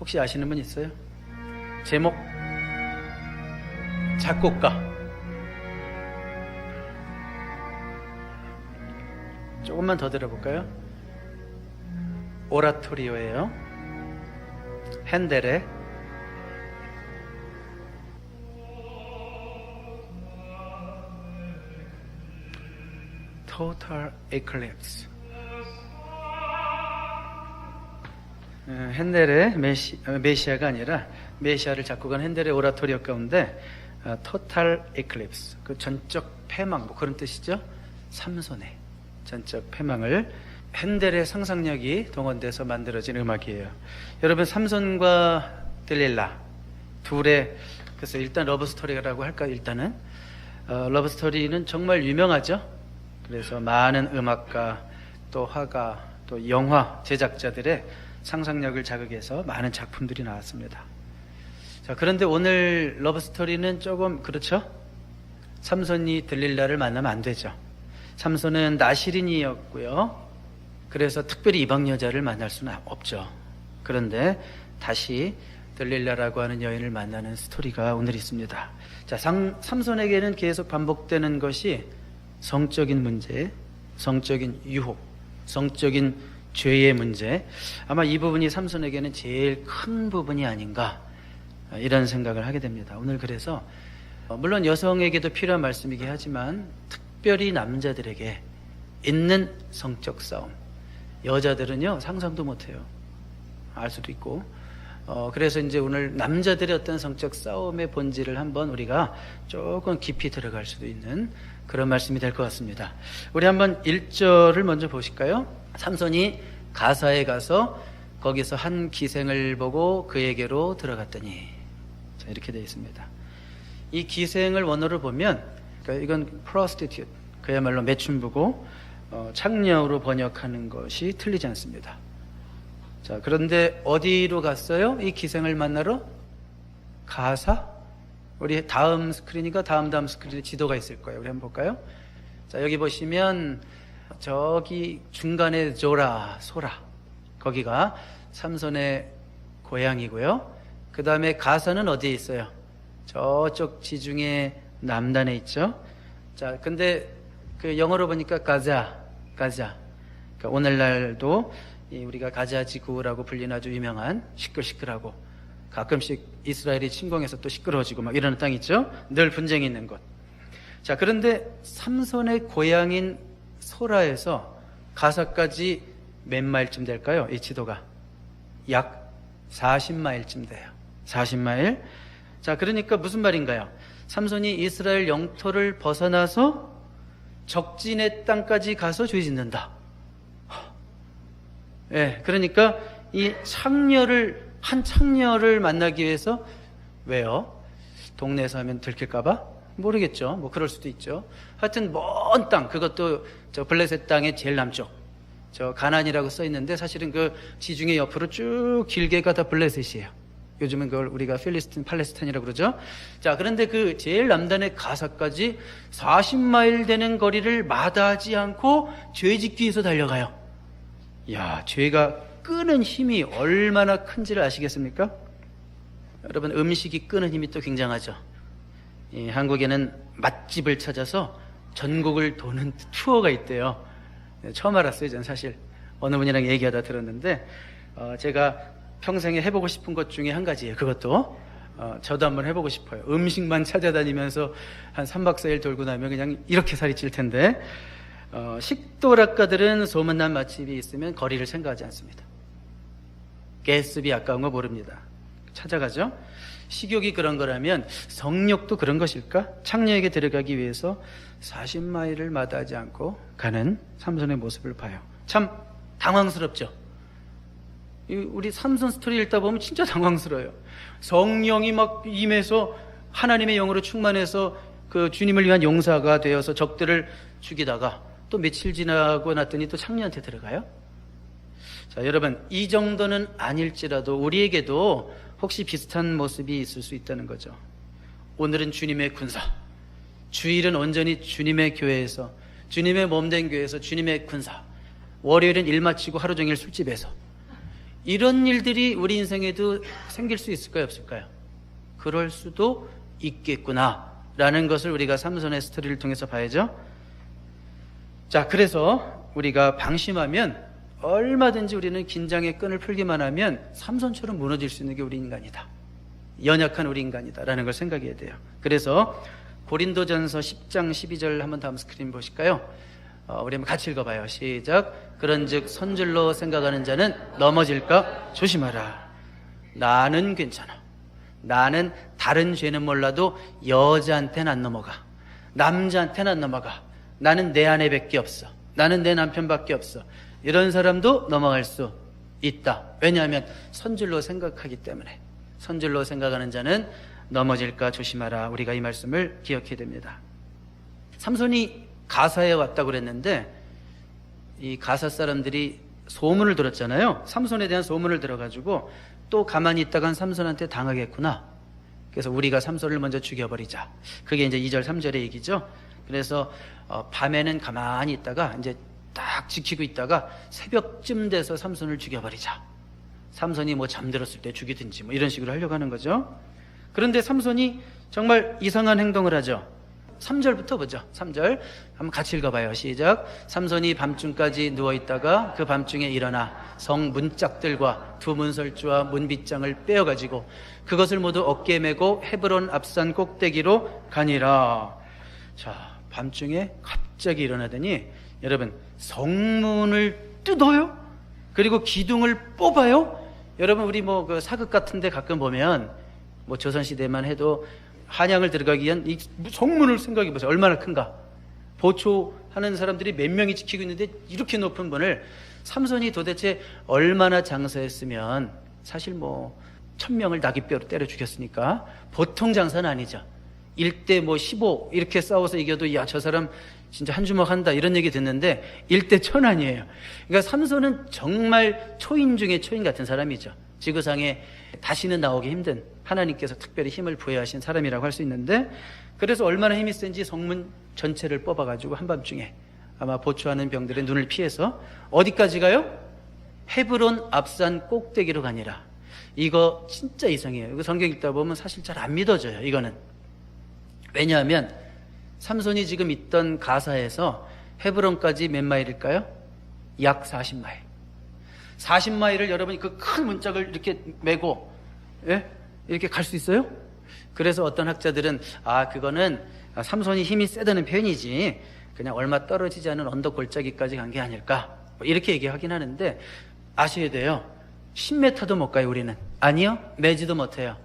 혹시 아시는 분 있어요? 제목? 작곡가. 조금만 더 들어볼까요? 오라토리오예요. 핸델의 Total Eclipse. 핸델의 메시아가 아니라 메시아를 작곡한 핸델의 오라토리오 가운데 Total Eclipse, 그 전적 패망, 뭐 그런 뜻이죠. 삼손의 전적 패망을 핸델의 상상력이 동원돼서 만들어진 음악이에요. 여러분, 삼손과 들릴라 둘의, 그래서 일단 러브스토리라고 할까. 일단은 러브스토리는 정말 유명하죠. 그래서 많은 음악가, 또 화가, 또 영화 제작자들의 상상력을 자극해서 많은 작품들이 나왔습니다. 자, 그런데 오늘 러브스토리는 조금 그렇죠. 삼손이 들릴라를 만나면 안 되죠. 삼손은 나시린이었고요. 그래서 특별히 이방 여자를 만날 수는 없죠. 그런데 다시 들릴라라고 하는 여인을 만나는 스토리가 오늘 있습니다. 자, 삼손에게는 계속 반복되는 것이 성적인 문제, 성적인 유혹, 성적인 죄의 문제. 아마 이 부분이 삼손에게는 제일 큰 부분이 아닌가, 이런 생각을 하게 됩니다. 오늘 그래서 물론 여성에게도 필요한 말씀이긴 하지만 특별히 남자들에게 있는 성적 싸움, 여자들은요 상상도 못해요. 알 수도 있고. 그래서 이제 오늘 남자들의 어떤 성적 싸움의 본질을 한번 우리가 조금 깊이 들어갈 수도 있는 그런 말씀이 될 것 같습니다. 우리 한번 1절을 먼저 보실까요? 삼손이 가사에 가서 거기서 한 기생을 보고 그에게로 들어갔더니, 자, 이렇게 되어 있습니다. 이 기생을 원어로 보면, 그러니까 이건 prostitute, 그야말로 매춘부고 창녀로 번역하는 것이 틀리지 않습니다. 자, 그런데 어디로 갔어요? 이 기생을 만나러? 가사? 우리 다음 스크린이가 다음 스크린에 지도가 있을 거예요. 우리 한번 볼까요? 자, 여기 보시면 저기 중간에 조라, 소라, 거기가 삼손의 고향이고요. 그 다음에 가사는 어디에 있어요? 저쪽 지중해 남단에 있죠. 자, 근데 그 영어로 보니까 가자. 그러니까 오늘날도 우리가 가자 지구라고 불리는 아주 유명한 시끌시끌하고 가끔씩 이스라엘이 침공해서 또 시끄러워지고 막 이러는 땅 있죠. 늘 분쟁이 있는 곳. 자, 그런데 삼손의 고향인 소라에서 가사까지 몇 마일쯤 될까요? 이 지도가 약 40마일쯤 돼요. 40마일. 자, 그러니까 무슨 말인가요? 삼손이 이스라엘 영토를 벗어나서 적진의 땅까지 가서 죄 짓는다. 예, 그러니까 이 한 창녀를 만나기 위해서, 왜요? 동네에서 하면 들킬까봐? 모르겠죠. 뭐 그럴 수도 있죠. 하여튼 먼 땅, 그것도 저 블레셋 땅의 제일 남쪽, 저 가나안이라고 써 있는데 사실은 그 지중해 옆으로 쭉 길게가 다 블레셋이에요. 요즘은 그걸 우리가 필리스틴, 팔레스타인이라고 그러죠. 자, 그런데 그 제일 남단의 가사까지 40마일 되는 거리를 마다하지 않고 죄 짓기 위해서 달려가요. 야, 죄가 끄는 힘이 얼마나 큰지를 아시겠습니까? 여러분, 음식이 끄는 힘이 또 굉장하죠. 한국에는 맛집을 찾아서 전국을 도는 투어가 있대요. 처음 알았어요. 저는 사실 어느 분이랑 얘기하다 들었는데, 제가 평생에 해보고 싶은 것 중에 한 가지예요. 그것도 저도 한번 해보고 싶어요. 음식만 찾아다니면서 한 3박 4일 돌고 나면 그냥 이렇게 살이 찔 텐데, 식도락가들은 소문난 맛집이 있으면 거리를 생각하지 않습니다. 가스비 아까운 거 모릅니다. 찾아가죠. 식욕이 그런 거라면 성욕도 그런 것일까? 창녀에게 들어가기 위해서 40마일을 마다하지 않고 가는 삼손의 모습을 봐요. 참 당황스럽죠. 우리 삼손 스토리 읽다 보면 진짜 당황스러워요. 성령이 막 임해서 하나님의 영으로 충만해서 그 주님을 위한 용사가 되어서 적들을 죽이다가 또 며칠 지나고 났더니 또 창녀한테 들어가요. 자, 여러분, 이 정도는 아닐지라도 우리에게도 혹시 비슷한 모습이 있을 수 있다는 거죠. 오늘은 주님의 군사, 주일은 온전히 주님의 교회에서, 주님의 몸된 교회에서 주님의 군사, 월요일은 일 마치고 하루 종일 술집에서, 이런 일들이 우리 인생에도 생길 수 있을까요, 없을까요? 그럴 수도 있겠구나라는 것을 우리가 삼손의 스토리를 통해서 봐야죠. 자, 그래서 우리가 방심하면 얼마든지 우리는 긴장의 끈을 풀기만 하면 삼손처럼 무너질 수 있는 게 우리 인간이다. 연약한 우리 인간이다라는 걸 생각해야 돼요. 그래서 고린도전서 10장 12절 한번 다음 스크린 보실까요? 우리 한번 같이 읽어봐요. 시작. 그런즉 선줄로 생각하는 자는 넘어질까 조심하라. 나는 괜찮아. 나는 다른 죄는 몰라도 여자한테는 안 넘어가. 남자한테는 안 넘어가. 나는 내 아내밖에 없어. 나는 내 남편밖에 없어. 이런 사람도 넘어갈 수 있다. 왜냐하면 선줄로 생각하기 때문에. 선줄로 생각하는 자는 넘어질까 조심하라. 우리가 이 말씀을 기억해야 됩니다. 삼손이 가사에 왔다고 그랬는데 이 가사 사람들이 소문을 들었잖아요. 삼손에 대한 소문을 들어가지고 또 가만히 있다간 삼손한테 당하겠구나. 그래서 우리가 삼손을 먼저 죽여버리자. 그게 이제 2절 3절의 얘기죠. 그래서 밤에는 가만히 있다가 이제 딱 지키고 있다가 새벽쯤 돼서 삼손을 죽여버리자. 삼손이 뭐 잠들었을 때 죽이든지 뭐 이런 식으로 하려고 하는 거죠. 그런데 삼손이 정말 이상한 행동을 하죠. 3절부터 보죠. 3절 한번 같이 읽어봐요. 시작. 삼손이 밤중까지 누워있다가 그 밤중에 일어나 성 문짝들과 두 문설주와 문빗장을 빼어가지고 그것을 모두 어깨에 메고 헤브론 앞산 꼭대기로 가니라. 자, 밤중에 갑자기 일어나더니 여러분 성문을 뜯어요. 그리고 기둥을 뽑아요. 여러분 우리 뭐 그 사극 같은 데 가끔 보면 뭐 조선시대만 해도 한양을 들어가기 위한 이 성문을 생각해 보세요. 얼마나 큰가. 보초하는 사람들이 몇 명이 지키고 있는데 이렇게 높은 문을 삼손이 도대체 얼마나 장사했으면 사실 뭐 1000명을 나귀뼈로 때려 죽였으니까 보통 장사는 아니죠. 1대 뭐 15 이렇게 싸워서 이겨도 야, 저 사람 진짜 한 주먹 한다 이런 얘기 듣는데 1대 1000 아니에요. 그러니까 삼손은 정말 초인 중에 초인 같은 사람이죠. 지구상에 다시는 나오기 힘든 하나님께서 특별히 힘을 부여하신 사람이라고 할 수 있는데 그래서 얼마나 힘이 센지 성문 전체를 뽑아가지고 한밤중에 아마 보초하는 병들의 눈을 피해서 어디까지 가요? 헤브론 앞산 꼭대기로 가니라. 이거 진짜 이상해요. 이거 성경 읽다 보면 사실 잘 안 믿어져요. 이거는. 왜냐하면 삼손이 지금 있던 가사에서 헤브론까지 몇 마일일까요? 약 40마일. 40마일을 여러분이 그 큰 문짝을 이렇게 메고 이렇게 갈 수 있어요? 그래서 어떤 학자들은 그거는 삼손이 힘이 세다는 표현이지 그냥 얼마 떨어지지 않은 언덕 골짜기까지 간 게 아닐까 이렇게 얘기하긴 하는데 아셔야 돼요. 10m도 못 가요. 우리는. 아니요, 매지도 못해요.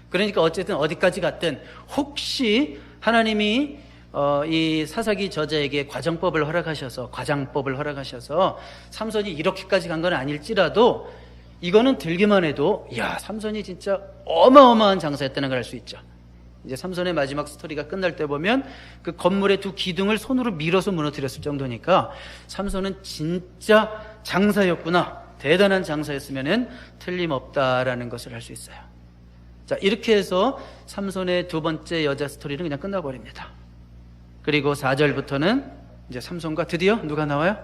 그러니까 어쨌든 어디까지 갔든 혹시 하나님이 이 사사기 저자에게 과정법을 허락하셔서 삼손이 이렇게까지 간 건 아닐지라도 이거는 들기만 해도 야, 삼손이 진짜 어마어마한 장사였다는 걸 알 수 있죠. 이제 삼손의 마지막 스토리가 끝날 때 보면 그 건물의 두 기둥을 손으로 밀어서 무너뜨렸을 정도니까 삼손은 진짜 장사였구나, 대단한 장사였으면은 틀림없다라는 것을 알 수 있어요. 자, 이렇게 해서 삼손의 두 번째 여자 스토리는 그냥 끝나버립니다. 그리고 4절부터는 이제 삼손과 드디어 누가 나와요?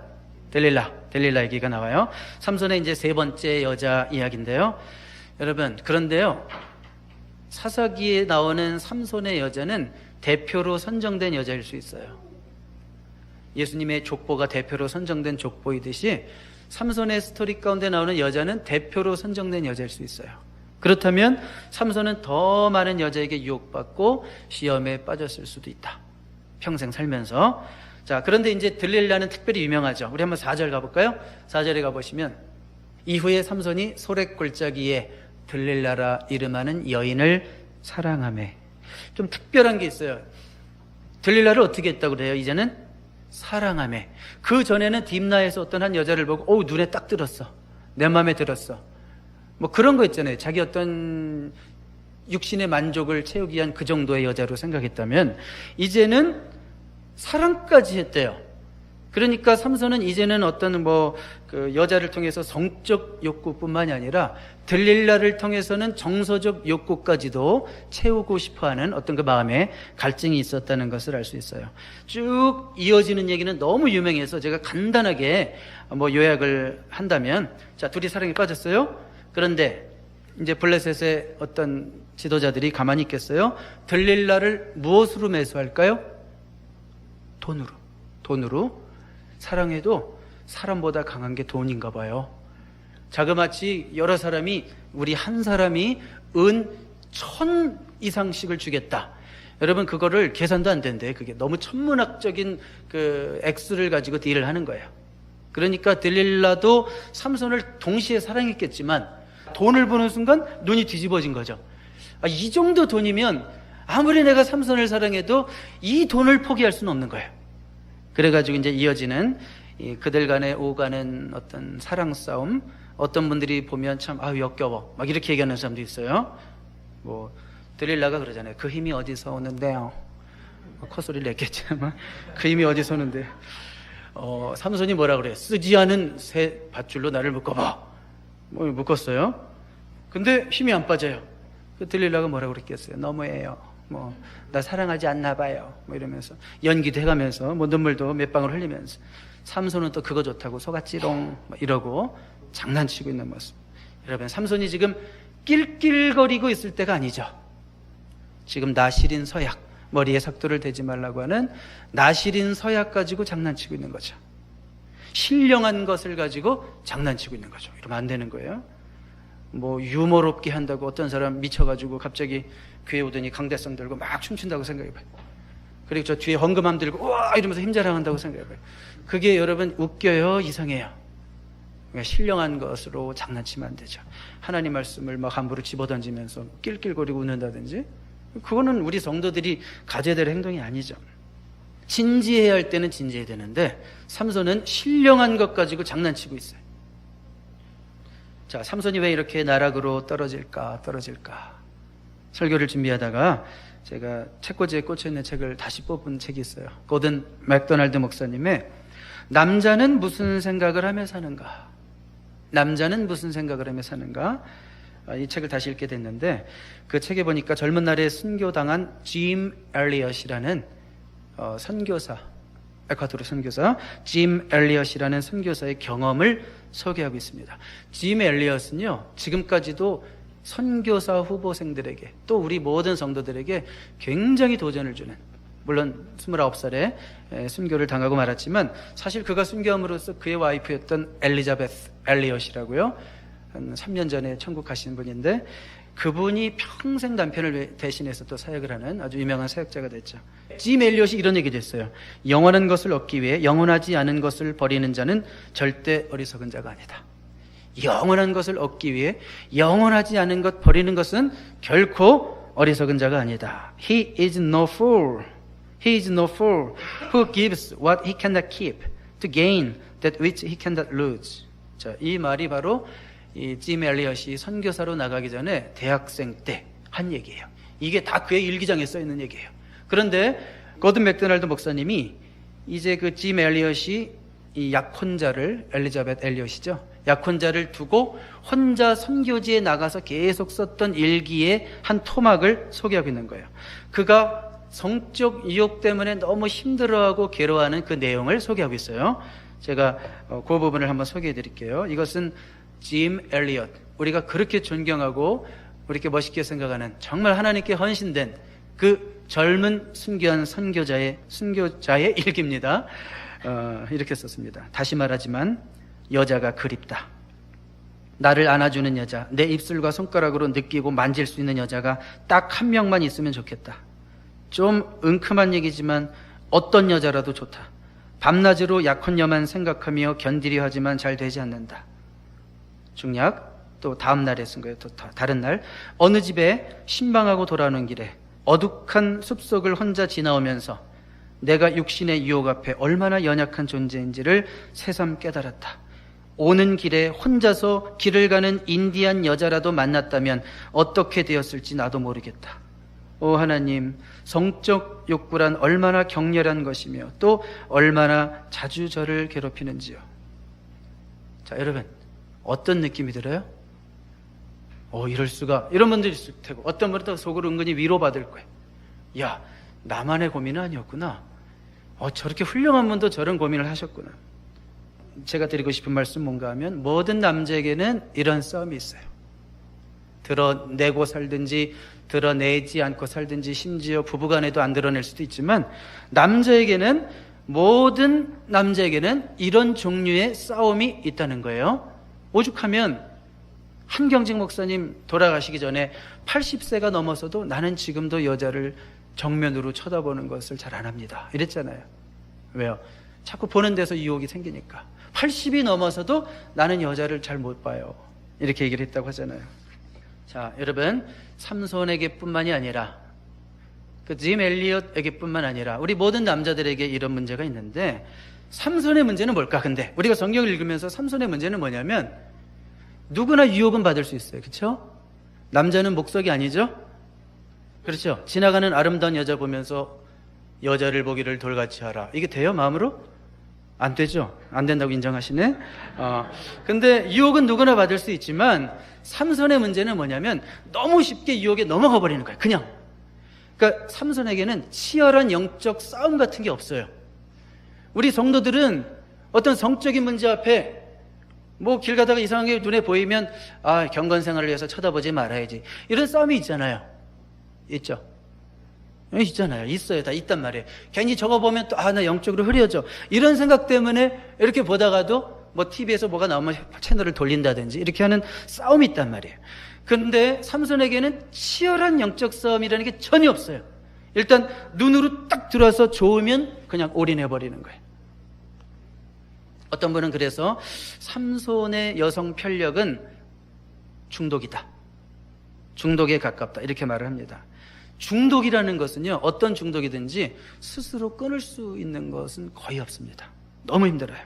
델릴라 얘기가 나와요. 삼손의 이제 세 번째 여자 이야기인데요. 여러분, 그런데요, 사사기에 나오는 삼손의 여자는 대표로 선정된 여자일 수 있어요. 예수님의 족보가 대표로 선정된 족보이듯이 삼손의 스토리 가운데 나오는 여자는 대표로 선정된 여자일 수 있어요. 그렇다면 삼손은 더 많은 여자에게 유혹받고 시험에 빠졌을 수도 있다. 평생 살면서. 자, 그런데 이제 들릴라는 특별히 유명하죠. 우리 한번 4절 가볼까요? 4절에 가보시면 이후에 삼손이 소렉 골짜기에 들릴라라 이름하는 여인을 사랑하매. 좀 특별한 게 있어요. 들릴라를 어떻게 했다고 그래요? 이제는 사랑하매. 그 전에는 딥나에서 어떤 한 여자를 보고 눈에 딱 들었어. 내 마음에 들었어. 뭐 그런 거 있잖아요. 자기 어떤 육신의 만족을 채우기 위한 그 정도의 여자로 생각했다면 이제는 사랑까지 했대요. 그러니까 삼손은 이제는 어떤 그 여자를 통해서 성적 욕구뿐만이 아니라 들릴라를 통해서는 정서적 욕구까지도 채우고 싶어하는 어떤 그 마음에 갈증이 있었다는 것을 알 수 있어요. 쭉 이어지는 얘기는 너무 유명해서 제가 간단하게 요약을 한다면, 자, 둘이 사랑에 빠졌어요. 그런데 이제 블레셋의 어떤 지도자들이 가만히 있겠어요? 들릴라를 무엇으로 매수할까요? 돈으로. 사랑해도 사람보다 강한 게 돈인가 봐요. 자그마치 여러 사람이, 우리 한 사람이 은 1000 이상씩을 주겠다. 여러분, 그거를 계산도 안 된대. 그게 너무 천문학적인 그 액수를 가지고 딜을 하는 거예요. 그러니까 들릴라도 삼손을 동시에 사랑했겠지만 돈을 보는 순간 눈이 뒤집어진 거죠. 이 정도 돈이면 아무리 내가 삼손을 사랑해도 이 돈을 포기할 수는 없는 거예요. 그래가지고 이제 이어지는 그들 간에 오가는 어떤 사랑 싸움, 어떤 분들이 보면 참 역겨워 막 이렇게 얘기하는 사람도 있어요. 뭐 들릴라가 그러잖아요. 그 힘이 어디서 오는데요? 콧소리를 냈겠지만 그 힘이 어디서 오는데, 삼손이 뭐라 그래요? 쓰지 않은 새 밧줄로 나를 묶어봐. 뭐 묶었어요. 근데 힘이 안 빠져요. 그 들릴라가 뭐라고 그랬겠어요? 너무해요. 뭐 나 사랑하지 않나 봐요. 뭐 이러면서 연기도 해가면서 뭐 눈물도 몇 방울 흘리면서, 삼손은 또 그거 좋다고 속았지롱 이러고 장난치고 있는 모습. 여러분, 삼손이 지금 낄낄거리고 있을 때가 아니죠. 지금 나시린 서약, 머리에 삭도를 대지 말라고 하는 나시린 서약 가지고 장난치고 있는 거죠. 신령한 것을 가지고 장난치고 있는 거죠. 이러면 안 되는 거예요. 뭐 유머롭게 한다고 어떤 사람 미쳐가지고 갑자기 교회 오더니 강대성 들고 막 춤춘다고 생각해봐요. 그리고 저 뒤에 헌금함 들고 우와 이러면서 힘자랑한다고 생각해봐요. 그게 여러분 웃겨요? 이상해요? 그러니까 신령한 것으로 장난치면 안 되죠. 하나님 말씀을 막 함부로 집어던지면서 낄낄거리고 웃는다든지, 그거는 우리 성도들이 가져야 될 행동이 아니죠. 진지해야 할 때는 진지해야 되는데 삼손은 신령한 것 가지고 장난치고 있어요. 자, 삼손이 왜 이렇게 나락으로 떨어질까? 설교를 준비하다가 제가 책꽂이에 꽂혀있는 책을 다시 뽑은 책이 있어요. 고든 맥도날드 목사님의 남자는 무슨 생각을 하며 사는가? 이 책을 다시 읽게 됐는데, 그 책에 보니까 젊은 날에 순교당한 짐 엘리엇이라는 선교사, 에콰도르 선교사 짐 엘리엇이라는 선교사의 경험을 소개하고 있습니다. 짐 엘리엇은요, 지금까지도 선교사 후보생들에게, 또 우리 모든 성도들에게 굉장히 도전을 주는, 물론 29살에 순교를 당하고 말았지만 사실 그가 순교함으로써 그의 와이프였던 엘리자베스 엘리엇이라고요, 한 3년 전에 천국 가신 분인데, 그분이 평생 남편을 대신해서 또 사역을 하는 아주 유명한 사역자가 됐죠. 짐 엘리엇이 이런 얘기도 했어요. 영원한 것을 얻기 위해 영원하지 않은 것을 버리는 자는 절대 어리석은 자가 아니다. 영원한 것을 얻기 위해 영원하지 않은 것 버리는 것은 결코 어리석은 자가 아니다. He is no fool who gives what he cannot keep to gain that which he cannot lose. 자, 이 말이 바로 이 짐 엘리엇이 선교사로 나가기 전에 대학생 때 한 얘기예요. 이게 다 그의 일기장에 써 있는 얘기예요. 그런데 고든 맥도날드 목사님이 이제 그 짐 엘리엇이 이 약혼자를, 엘리자벳 엘리엇이죠, 약혼자를 두고 혼자 선교지에 나가서 계속 썼던 일기의 한 토막을 소개하고 있는 거예요. 그가 성적 유혹 때문에 너무 힘들어하고 괴로워하는 그 내용을 소개하고 있어요. 제가 그 부분을 한번 소개해 드릴게요. 이것은 짐 엘리엇, 우리가 그렇게 존경하고 우리께 멋있게 생각하는 정말 하나님께 헌신된 그 젊은 순교한 선교자의 일기입니다. 이렇게 썼습니다. 다시 말하지만 여자가 그립다. 나를 안아주는 여자, 내 입술과 손가락으로 느끼고 만질 수 있는 여자가 딱 한 명만 있으면 좋겠다. 좀 은큼한 얘기지만 어떤 여자라도 좋다. 밤낮으로 약혼녀만 생각하며 견디려 하지만 잘 되지 않는다. 중약. 또 다음 날에 쓴 거예요. 또 다른 날, 어느 집에 신방하고 돌아오는 길에 어둑한 숲속을 혼자 지나오면서 내가 육신의 유혹 앞에 얼마나 연약한 존재인지를 새삼 깨달았다. 오는 길에 혼자서 길을 가는 인디안 여자라도 만났다면 어떻게 되었을지 나도 모르겠다. 오 하나님, 성적 욕구란 얼마나 격렬한 것이며 또 얼마나 자주 저를 괴롭히는지요. 자, 여러분, 어떤 느낌이 들어요? 이럴 수가, 이런 분들이 있을 테고, 어떤 분은 또 속으로 은근히 위로받을 거예요. 야, 나만의 고민은 아니었구나. 저렇게 훌륭한 분도 저런 고민을 하셨구나. 제가 드리고 싶은 말씀 뭔가 하면, 모든 남자에게는 이런 싸움이 있어요. 드러내고 살든지 드러내지 않고 살든지 심지어 부부간에도 안 드러낼 수도 있지만 모든 남자에게는 이런 종류의 싸움이 있다는 거예요. 오죽하면 한경직 목사님 돌아가시기 전에 80세가 넘어서도 나는 지금도 여자를 정면으로 쳐다보는 것을 잘 안 합니다 이랬잖아요. 왜요? 자꾸 보는 데서 유혹이 생기니까. 80이 넘어서도 나는 여자를 잘 못 봐요 이렇게 얘기를 했다고 하잖아요. 자, 여러분, 삼손에게 뿐만이 아니라 짐 엘리엇에게 뿐만 아니라 우리 모든 남자들에게 이런 문제가 있는데, 삼손의 문제는 뭘까? 근데 우리가 성경을 읽으면서 삼손의 문제는 뭐냐면 누구나 유혹은 받을 수 있어요. 그렇죠? 남자는 목석이 아니죠? 그렇죠? 지나가는 아름다운 여자 보면서 여자를 보기를 돌같이 하라. 이게 돼요? 마음으로? 안 되죠? 안 된다고 인정하시네? 근데 유혹은 누구나 받을 수 있지만 삼손의 문제는 뭐냐면 너무 쉽게 유혹에 넘어가 버리는 거예요. 그냥. 그러니까 삼손에게는 치열한 영적 싸움 같은 게 없어요. 우리 성도들은 어떤 성적인 문제 앞에 길 가다가 이상한 게 눈에 보이면 경건생활을 위해서 쳐다보지 말아야지, 이런 싸움이 있잖아요. 있죠? 있잖아요. 있어요. 다 있단 말이에요. 괜히 저거 보면 또 나 영적으로 흐려져, 이런 생각 때문에 이렇게 보다가도 TV에서 뭐가 나오면 채널을 돌린다든지 이렇게 하는 싸움이 있단 말이에요. 그런데 삼손에게는 치열한 영적 싸움이라는 게 전혀 없어요. 일단 눈으로 딱 들어와서 좋으면 그냥 올인해버리는 거예요. 어떤 분은 그래서 삼손의 여성 편력은 중독이다, 중독에 가깝다, 이렇게 말을 합니다. 중독이라는 것은요, 어떤 중독이든지 스스로 끊을 수 있는 것은 거의 없습니다. 너무 힘들어요.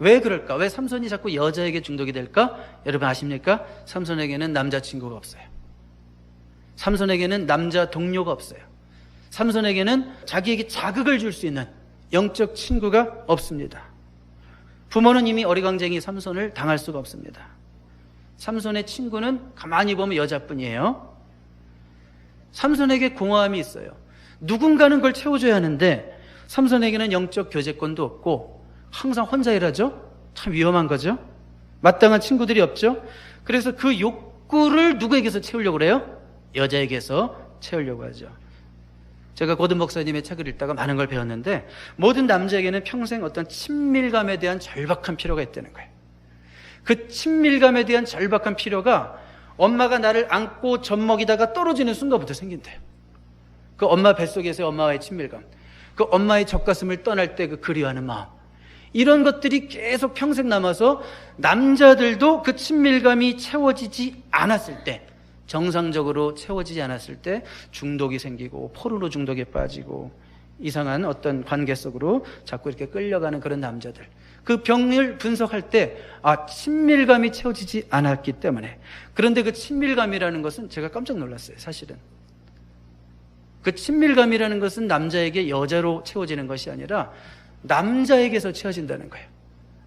왜 그럴까? 왜 삼손이 자꾸 여자에게 중독이 될까? 여러분 아십니까? 삼손에게는 남자친구가 없어요. 삼손에게는 남자 동료가 없어요. 삼손에게는 자기에게 자극을 줄 수 있는 영적 친구가 없습니다. 부모는 이미 어리광쟁이 삼손을 당할 수가 없습니다. 삼손의 친구는 가만히 보면 여자뿐이에요. 삼손에게 공허함이 있어요. 누군가는 그걸 채워줘야 하는데 삼손에게는 영적 교제권도 없고 항상 혼자 일하죠. 참 위험한 거죠. 마땅한 친구들이 없죠. 그래서 그 욕구를 누구에게서 채우려고 그래요? 여자에게서 채우려고 하죠. 제가 고든 목사님의 책을 읽다가 많은 걸 배웠는데, 모든 남자에게는 평생 어떤 친밀감에 대한 절박한 필요가 있다는 거예요. 그 친밀감에 대한 절박한 필요가 엄마가 나를 안고 젖먹이다가 떨어지는 순간부터 생긴대요. 그 엄마 뱃속에서의 엄마와의 친밀감, 그 엄마의 젖가슴을 떠날 때 그 그리워하는 마음, 이런 것들이 계속 평생 남아서 남자들도 그 친밀감이 채워지지 않았을 때, 정상적으로 채워지지 않았을 때 중독이 생기고 포르노 중독에 빠지고 이상한 어떤 관계 속으로 자꾸 이렇게 끌려가는 그런 남자들, 그 병을 분석할 때 친밀감이 채워지지 않았기 때문에. 그런데 그 친밀감이라는 것은 제가 깜짝 놀랐어요. 사실은 그 친밀감이라는 것은 남자에게 여자로 채워지는 것이 아니라 남자에게서 채워진다는 거예요.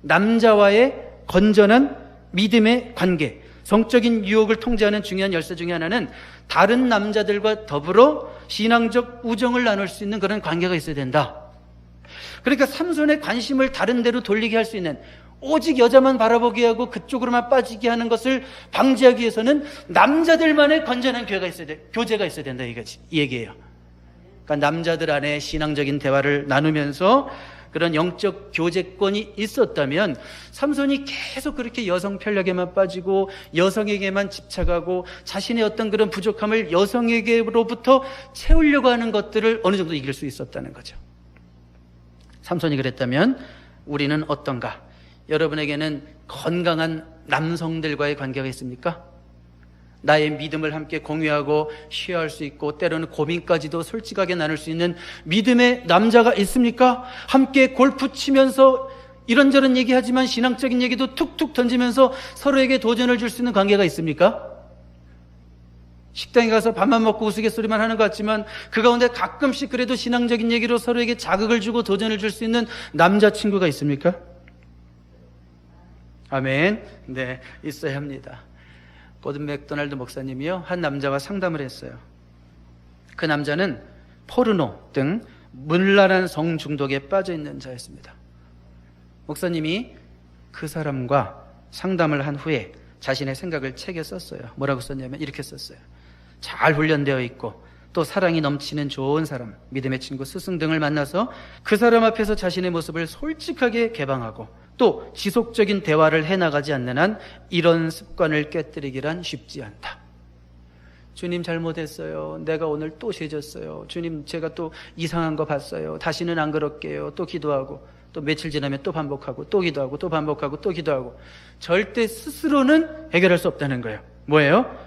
남자와의 건전한 믿음의 관계, 성적인 유혹을 통제하는 중요한 열쇠 중에 하나는 다른 남자들과 더불어 신앙적 우정을 나눌 수 있는 그런 관계가 있어야 된다. 그러니까 삼손의 관심을 다른 데로 돌리게 할 수 있는, 오직 여자만 바라보게 하고 그쪽으로만 빠지게 하는 것을 방지하기 위해서는 남자들만의 건전한 교제가 있어야 된다, 이 얘기예요. 그러니까 남자들 안에 신앙적인 대화를 나누면서 그런 영적 교제권이 있었다면 삼손이 계속 그렇게 여성 편력에만 빠지고 여성에게만 집착하고 자신의 어떤 그런 부족함을 여성에게로부터 채우려고 하는 것들을 어느 정도 이길 수 있었다는 거죠. 삼손이 그랬다면 우리는 어떤가? 여러분에게는 건강한 남성들과의 관계가 있습니까? 나의 믿음을 함께 공유하고 쉐어할 수 있고 때로는 고민까지도 솔직하게 나눌 수 있는 믿음의 남자가 있습니까? 함께 골프 치면서 이런저런 얘기하지만 신앙적인 얘기도 툭툭 던지면서 서로에게 도전을 줄 수 있는 관계가 있습니까? 식당에 가서 밥만 먹고 우스갯소리만 하는 것 같지만 그 가운데 가끔씩 그래도 신앙적인 얘기로 서로에게 자극을 주고 도전을 줄 수 있는 남자친구가 있습니까? 아멘. 네, 있어야 합니다. 고든 맥도날드 목사님이요, 한 남자와 상담을 했어요. 그 남자는 포르노 등 문란한 성중독에 빠져있는 자였습니다. 목사님이 그 사람과 상담을 한 후에 자신의 생각을 책에 썼어요. 뭐라고 썼냐면 이렇게 썼어요. 잘 훈련되어 있고 또 사랑이 넘치는 좋은 사람, 믿음의 친구, 스승 등을 만나서 그 사람 앞에서 자신의 모습을 솔직하게 개방하고 또 지속적인 대화를 해나가지 않는 한 이런 습관을 깨뜨리기란 쉽지 않다. 주님 잘못했어요. 내가 오늘 또 죄졌어요. 주님 제가 또 이상한 거 봤어요. 다시는 안 그럴게요. 또 기도하고 또 며칠 지나면 또 반복하고 또 기도하고 또 반복하고 또 기도하고 절대 스스로는 해결할 수 없다는 거예요. 뭐예요?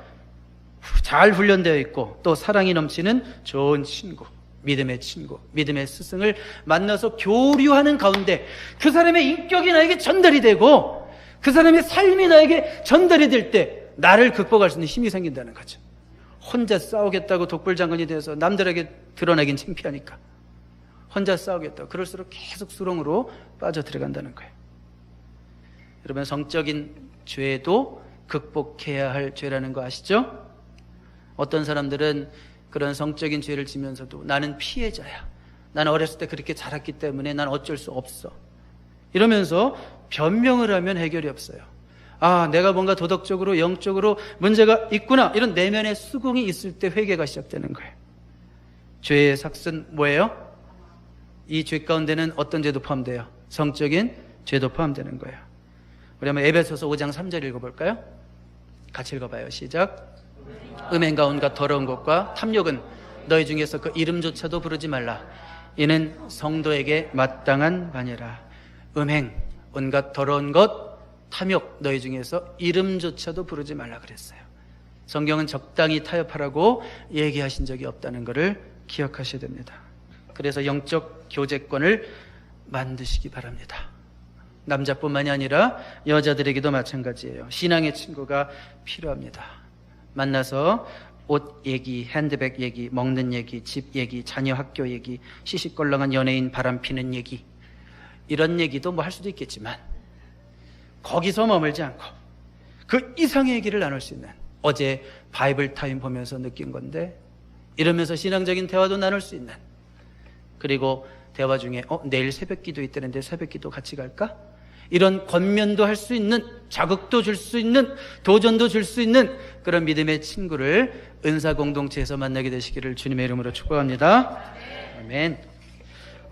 잘 훈련되어 있고 또 사랑이 넘치는 좋은 친구, 믿음의 친구, 믿음의 스승을 만나서 교류하는 가운데 그 사람의 인격이 나에게 전달이 되고 그 사람의 삶이 나에게 전달이 될 때 나를 극복할 수 있는 힘이 생긴다는 거죠. 혼자 싸우겠다고 독불장군이 돼서 남들에게 드러내긴 창피하니까 혼자 싸우겠다고 그럴수록 계속 수렁으로 빠져 들어간다는 거예요. 여러분, 성적인 죄도 극복해야 할 죄라는 거 아시죠? 어떤 사람들은 그런 성적인 죄를 지면서도 나는 피해자야, 나는 어렸을 때 그렇게 자랐기 때문에 난 어쩔 수 없어, 이러면서 변명을 하면 해결이 없어요. 아, 내가 뭔가 도덕적으로 영적으로 문제가 있구나, 이런 내면의 수긍이 있을 때 회개가 시작되는 거예요. 죄의 삭은 뭐예요? 이 죄 가운데는 어떤 죄도 포함돼요? 성적인 죄도 포함되는 거예요. 우리 한번 에베소서 5장 3절 읽어볼까요? 같이 읽어봐요. 시작. 음행과 온갖 더러운 것과 탐욕은 너희 중에서 그 이름조차도 부르지 말라. 이는 성도에게 마땅한 바니라. 음행, 온갖 더러운 것, 탐욕, 너희 중에서 이름조차도 부르지 말라 그랬어요. 성경은 적당히 타협하라고 얘기하신 적이 없다는 것을 기억하셔야 됩니다. 그래서 영적 교제권을 만드시기 바랍니다. 남자뿐만이 아니라 여자들에게도 마찬가지예요. 신앙의 친구가 필요합니다. 만나서 옷 얘기, 핸드백 얘기, 먹는 얘기, 집 얘기, 자녀 학교 얘기, 시시껄렁한 연예인 바람피는 얘기, 이런 얘기도 뭐 할 수도 있겠지만 거기서 머물지 않고 그 이상의 얘기를 나눌 수 있는, 어제 바이블 타임 보면서 느낀 건데 이러면서 신앙적인 대화도 나눌 수 있는, 그리고 대화 중에 내일 새벽기도 있다는데 새벽기도 같이 갈까? 이런 권면도 할 수 있는, 자극도 줄 수 있는, 도전도 줄 수 있는 그런 믿음의 친구를 은사 공동체에서 만나게 되시기를 주님의 이름으로 축복합니다. 아멘.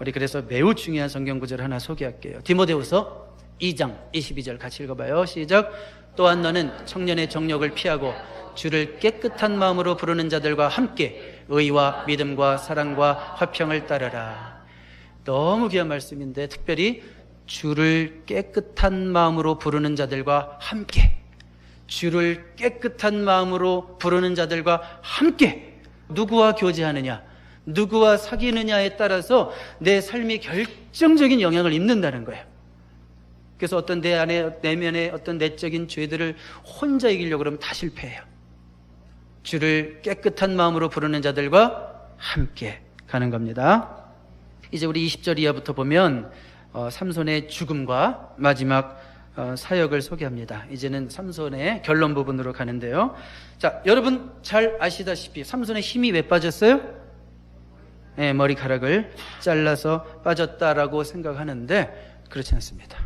우리 그래서 매우 중요한 성경 구절 하나 소개할게요. 디모데후서 2장 22절 같이 읽어봐요. 시작. 또한 너는 청년의 정욕을 피하고 주를 깨끗한 마음으로 부르는 자들과 함께 의와 믿음과 사랑과 화평을 따르라. 너무 귀한 말씀인데, 특별히 주를 깨끗한 마음으로 부르는 자들과 함께, 주를 깨끗한 마음으로 부르는 자들과 함께. 누구와 교제하느냐, 누구와 사귀느냐에 따라서 내 삶이 결정적인 영향을 입는다는 거예요. 그래서 어떤 내 안에, 내면의 어떤 내적인 죄들을 혼자 이기려고 그러면 다 실패해요. 주를 깨끗한 마음으로 부르는 자들과 함께 가는 겁니다. 이제 우리 20절 이하부터 보면 삼손의 죽음과 마지막 사역을 소개합니다. 이제는 삼손의 결론 부분으로 가는데요. 자, 여러분 잘 아시다시피 삼손의 힘이 왜 빠졌어요? 네, 머리카락을 잘라서 빠졌다라고 생각하는데 그렇지 않습니다.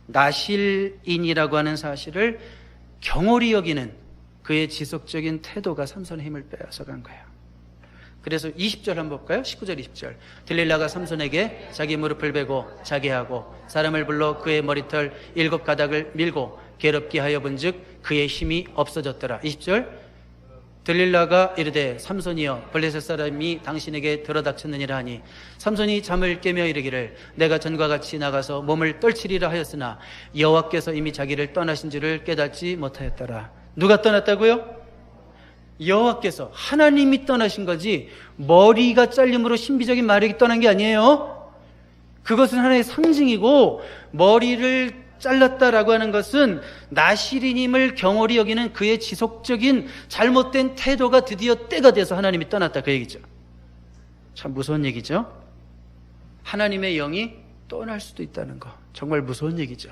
나실인이라고 하는 사실을 경홀히 여기는 그의 지속적인 태도가 삼손의 힘을 빼앗아간 거예요. 그래서 20절 한번 볼까요? 19절 20절. 들릴라가 삼손에게 자기 무릎을 베고 자게 하고 사람을 불러 그의 머리털 7가닥을 밀고 괴롭게 하여 본즉 그의 힘이 없어졌더라. 20절. 들릴라가 이르되 삼손이여 블레셋 사람이 당신에게 들어닥쳤느니라 하니 삼손이 잠을 깨며 이르기를 내가 전과 같이 나가서 몸을 떨치리라 하였으나 여호와께서 이미 자기를 떠나신 줄을 깨닫지 못하였더라. 누가 떠났다고요? 여호와께서, 하나님이 떠나신 거지 머리가 잘림으로 신비적인 마력이 떠난 게 아니에요. 그것은 하나의 상징이고, 머리를 잘랐다라고 하는 것은 나실인임을 경홀히 여기는 그의 지속적인 잘못된 태도가 드디어 때가 돼서 하나님이 떠났다, 그 얘기죠. 참 무서운 얘기죠. 하나님의 영이 떠날 수도 있다는 거, 정말 무서운 얘기죠.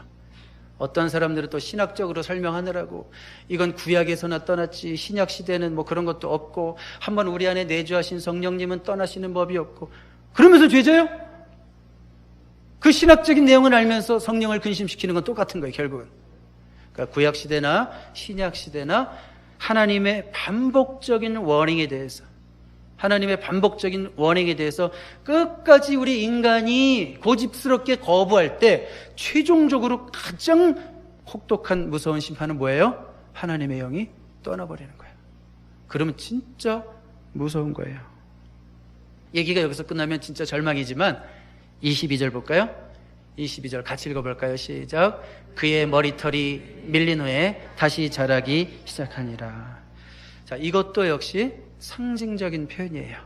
어떤 사람들은 또 신학적으로 설명하느라고 이건 구약에서나 떠났지 신약 시대는 뭐 그런 것도 없고 한번 우리 안에 내주하신 성령님은 떠나시는 법이 없고, 그러면서 죄져요? 그 신학적인 내용을 알면서 성령을 근심시키는 건 똑같은 거예요, 결국은. 그러니까 구약시대나 신약시대나 하나님의 반복적인 워닝에 대해서, 하나님의 반복적인 워닝에 대해서 끝까지 우리 인간이 고집스럽게 거부할 때 최종적으로 가장 혹독한 무서운 심판은 뭐예요? 하나님의 영이 떠나버리는 거예요. 그러면 진짜 무서운 거예요. 얘기가 여기서 끝나면 진짜 절망이지만 22절 볼까요? 22절 같이 읽어볼까요? 시작. 그의 머리털이 밀린 후에 다시 자라기 시작하니라. 자, 이것도 역시 상징적인 표현이에요.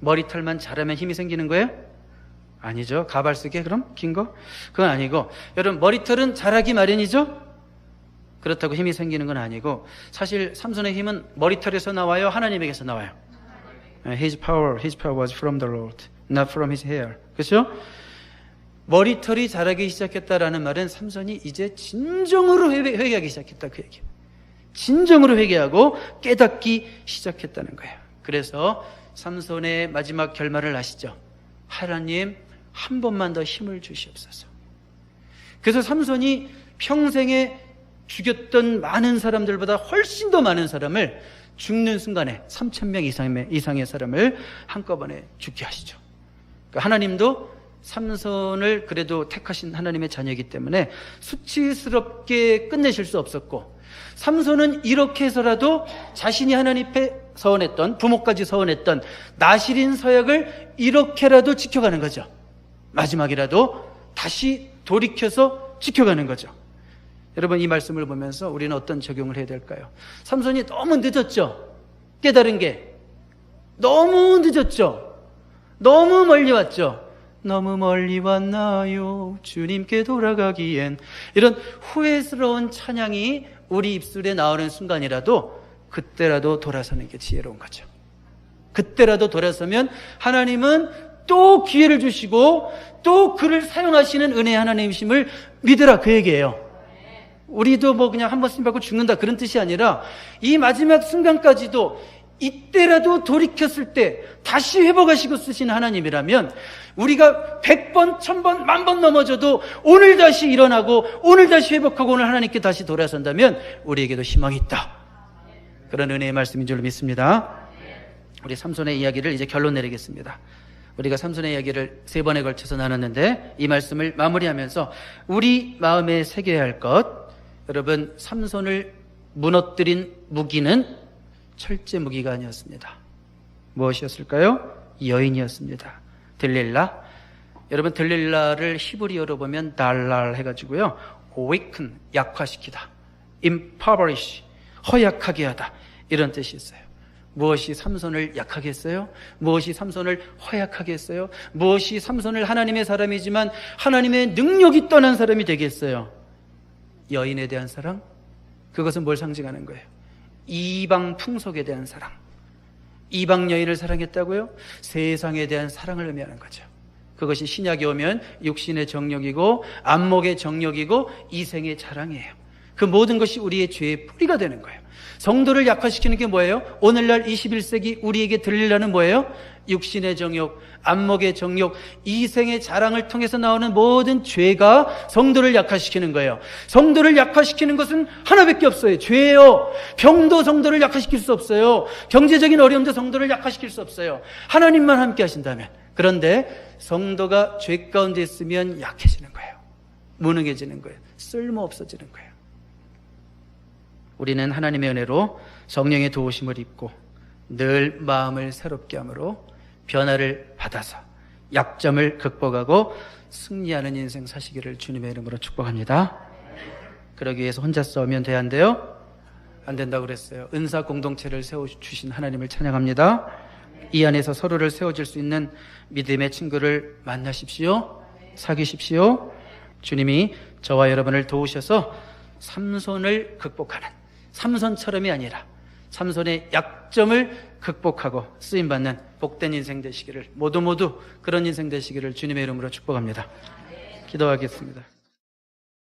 머리털만 자라면 힘이 생기는 거예요? 아니죠. 가발 쓰게 그럼? 긴 거? 그건 아니고, 여러분 머리털은 자라기 마련이죠? 그렇다고 힘이 생기는 건 아니고, 사실 삼손의 힘은 머리털에서 나와요? 하나님에게서 나와요? His power was from the Lord, not from his hair. 그렇죠? 머리털이 자라기 시작했다라는 말은 삼손이 이제 진정으로 회개하기 시작했다, 그 얘기예요. 진정으로 회개하고 깨닫기 시작했다는 거예요. 그래서 삼손의 마지막 결말을 아시죠? 하나님 한 번만 더 힘을 주시옵소서. 그래서 삼손이 평생에 죽였던 많은 사람들보다 훨씬 더 많은 사람을 죽는 순간에 3,000명 이상의 사람을 한꺼번에 죽게 하시죠. 그러니까 하나님도 삼손을 그래도 택하신 하나님의 자녀이기 때문에 수치스럽게 끝내실 수 없었고, 삼손은 이렇게 해서라도 자신이 하나님 앞에 서원했던, 부모까지 서원했던 나실인 서약을 이렇게라도 지켜가는 거죠. 마지막이라도 다시 돌이켜서 지켜가는 거죠. 여러분, 이 말씀을 보면서 우리는 어떤 적용을 해야 될까요? 삼손이 너무 늦었죠. 깨달은 게 너무 늦었죠. 너무 멀리 왔죠. 너무 멀리 왔나요? 주님께 돌아가기엔. 이런 후회스러운 찬양이 우리 입술에 나오는 순간이라도 그때라도 돌아서는 게 지혜로운 거죠. 그때라도 돌아서면 하나님은 또 기회를 주시고 또 그를 사용하시는 은혜의 하나님이심을 믿으라, 그 얘기예요. 우리도 뭐 그냥 한 번 쓰임 받고 죽는다 그런 뜻이 아니라, 이 마지막 순간까지도 이때라도 돌이켰을 때 다시 회복하시고 쓰시는 하나님이라면, 우리가 100번, 1000번, 10,000번 넘어져도 오늘 다시 일어나고 오늘 다시 회복하고 오늘 하나님께 다시 돌아선다면 우리에게도 희망이 있다. 그런 은혜의 말씀인 줄 믿습니다. 우리 삼손의 이야기를 이제 결론 내리겠습니다. 우리가 삼손의 이야기를 3번에 걸쳐서 나눴는데, 이 말씀을 마무리하면서 우리 마음에 새겨야 할 것, 여러분, 삼손을 무너뜨린 무기는 철제 무기가 아니었습니다. 무엇이었을까요? 여인이었습니다. 들릴라. 여러분, 들릴라를 히브리어로 보면 달랄 해가지고요, weaken, 약화시키다, impoverish, 허약하게 하다, 이런 뜻이 있어요. 무엇이 삼손을 약하게 했어요? 무엇이 삼손을 허약하게 했어요? 무엇이 삼손을 하나님의 사람이지만 하나님의 능력이 떠난 사람이 되게 했어요? 여인에 대한 사랑? 그것은 뭘 상징하는 거예요? 이방 풍속에 대한 사랑. 이방 여인을 사랑했다고요? 세상에 대한 사랑을 의미하는 거죠. 그것이 신약에 오면 육신의 정욕이고 안목의 정욕이고 이생의 자랑이에요. 그 모든 것이 우리의 죄의 뿌리가 되는 거예요. 성도를 약화시키는 게 뭐예요? 오늘날 21세기 우리에게 들리려는 뭐예요? 육신의 정욕, 안목의 정욕, 이생의 자랑을 통해서 나오는 모든 죄가 성도를 약화시키는 거예요. 성도를 약화시키는 것은 하나밖에 없어요. 죄예요. 병도 성도를 약화시킬 수 없어요. 경제적인 어려움도 성도를 약화시킬 수 없어요. 하나님만 함께 하신다면. 그런데 성도가 죄 가운데 있으면 약해지는 거예요. 무능해지는 거예요. 쓸모없어지는 거예요. 우리는 하나님의 은혜로 성령의 도우심을 입고 늘 마음을 새롭게 함으로 변화를 받아서 약점을 극복하고 승리하는 인생 사시기를 주님의 이름으로 축복합니다. 그러기 위해서 혼자 싸우면 돼야 한대요? 안 된다고 그랬어요. 은사 공동체를 세워주신 하나님을 찬양합니다. 이 안에서 서로를 세워줄 수 있는 믿음의 친구를 만나십시오. 사귀십시오. 주님이 저와 여러분을 도우셔서 삼손을 극복하는, 삼손처럼이 아니라 삼손의 약점을 극복하고 쓰임받는 복된 인생 되시기를, 모두 그런 인생 되시기를 주님의 이름으로 축복합니다. 기도하겠습니다.